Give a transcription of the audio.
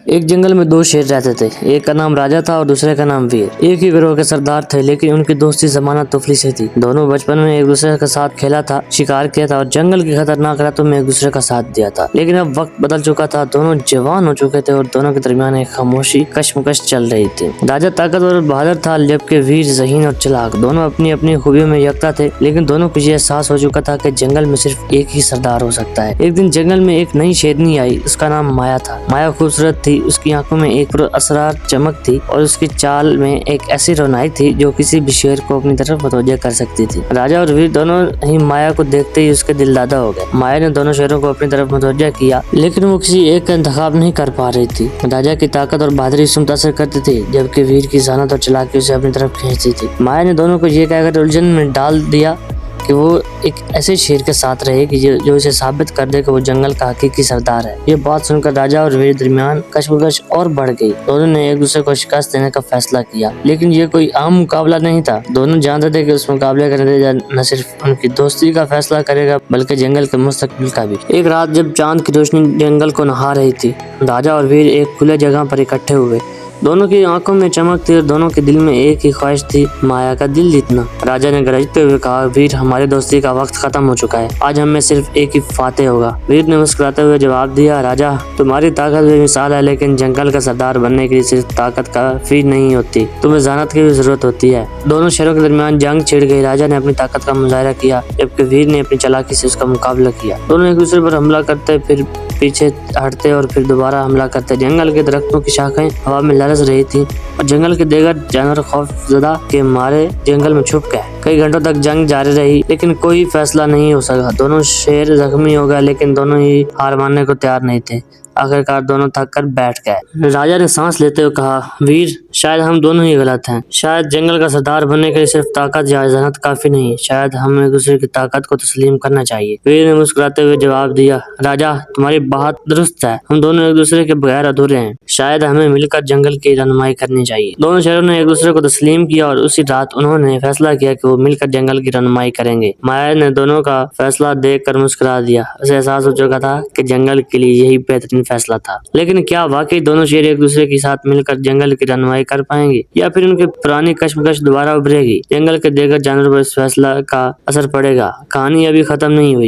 एक जंगल में दो शेर रहते थे। एक का नाम राजा था और दूसरे का नाम वीर। एक ही गिरोह के सरदार थे, लेकिन उनकी दोस्ती जमाना तुफली से थी। दोनों बचपन में एक दूसरे के साथ खेला था, शिकार किया था और जंगल की खतरनाक रातों में एक दूसरे का साथ दिया था। लेकिन अब वक्त बदल चुका था, दोनों जवान हो चुके थे और दोनों के दरमियान एक खामोशी कशमकश चल रही थी। राजा ताकतवर और बहादुर था, जबकि वीर ज़हीन और चालाक। दोनों अपनी अपनी खूबियों में यकता थे, लेकिन दोनों को ये एहसास हो चुका था कि जंगल में सिर्फ एक ही सरदार हो सकता है। एक दिन जंगल में एक नई शेरनी आई। उसका नाम माया था। माया खूबसूरत थी, उसकी आंखों में एक पुरअसरार चमक थी और उसकी चाल में एक ऐसी रोनाई थी जो किसी भी शेर को अपनी तरफ मतवज्जह कर सकती थी। राजा और वीर दोनों ही माया को देखते ही उसके दिलदादा हो गए। माया ने दोनों शेरों को अपनी तरफ मतवज्जह किया, लेकिन वो किसी एक का इंतखाब नहीं कर पा रही थी। राजा की ताकत और बहादुरी उसे मुतासिर करती थी, जबकि वीर की ज़हानत और चालाकी उसे अपनी तरफ खींचती थी। माया ने दोनों को ये कहकर उलझन में डाल दिया कि वो एक ऐसे शेर के साथ रहे कि जो इसे साबित कर दे कि वो जंगल का हकीकी सरदार है। ये बात सुनकर राजा और वीर दरमियान कशमकश और बढ़ गई। दोनों ने एक दूसरे को शिकस्त देने का फैसला किया, लेकिन ये कोई आम मुकाबला नहीं था। दोनों जानते थे कि उस मुकाबले का नतीजा न सिर्फ उनकी दोस्ती का फैसला करेगा, बल्कि जंगल के मुस्तकबिल का भी। एक रात जब चांद की रोशनी जंगल को नहा रही थी, राजा और वीर एक खुले जगह पर इकट्ठे हुए। दोनों की आंखों में चमक थी और दोनों के दिल में एक ही ख्वाहिश थी, माया का दिल जीतना। राजा ने गरजते हुए कहा, वीर, हमारी दोस्ती का वक्त खत्म हो चुका है। आज हमें सिर्फ एक ही फाते होगा। वीर ने मुस्कुराते हुए जवाब दिया, राजा, तुम्हारी ताकत बेमिसाल है, लेकिन जंगल का सरदार बनने के लिए सिर्फ ताकत काफी नहीं होती, तुम्हें ज़हानत की भी जरूरत होती है। दोनों शेरों के दरमियान जंग छिड़ गई। राजा ने अपनी ताकत का मुजाहरा किया, जबकि वीर ने अपनी चालाकी से उसका मुकाबला किया। दोनों एक दूसरे पर हमला करते, फिर पीछे हटते और फिर दोबारा हमला करते। जंगल के दरख्तों की शाखें हवा में लरज रही थी और जंगल के दीगर जानवर खौफजदा के मारे जंगल में छुप गए। कई घंटों तक जंग जारी रही, लेकिन कोई फैसला नहीं हो सका। दोनों शेर जख्मी हो गए, लेकिन दोनों ही हार मानने को तैयार नहीं थे। आखिरकार दोनों थक कर बैठ गए। राजा ने सांस लेते हुए कहा, वीर, शायद हम दोनों ही गलत हैं। शायद जंगल का सरदार बनने के लिए सिर्फ ताकत या ज़हानत काफी नहीं। शायद हमें एक दूसरे की ताकत को तस्लीम करना चाहिए। वीर ने मुस्कुराते हुए जवाब दिया, राजा, तुम्हारी बात दुरुस्त है। हम दोनों एक दूसरे के बगैर अधूरे हैं। शायद हमें मिलकर जंगल की रहनुमाई करनी चाहिए। दोनों शेरों ने एक दूसरे को तस्लीम किया और उसी रात उन्होंने फैसला किया कि वो मिलकर जंगल की रहनुमाई करेंगे। माया ने दोनों का फैसला देखकर मुस्कुरा दिया। उसे एहसास हो चुका था कि जंगल के लिए यही बेहतरीन फैसला था। लेकिन क्या वाकई दोनों शेर एक दूसरे के साथ मिलकर जंगल की रहनुमाई कर पाएंगे, या फिर उनकी पुरानी कशमकश दोबारा उभरेगी? जंगल के दीगर जानवरों पर इस फैसला का असर पड़ेगा। कहानी अभी खत्म नहीं हुई।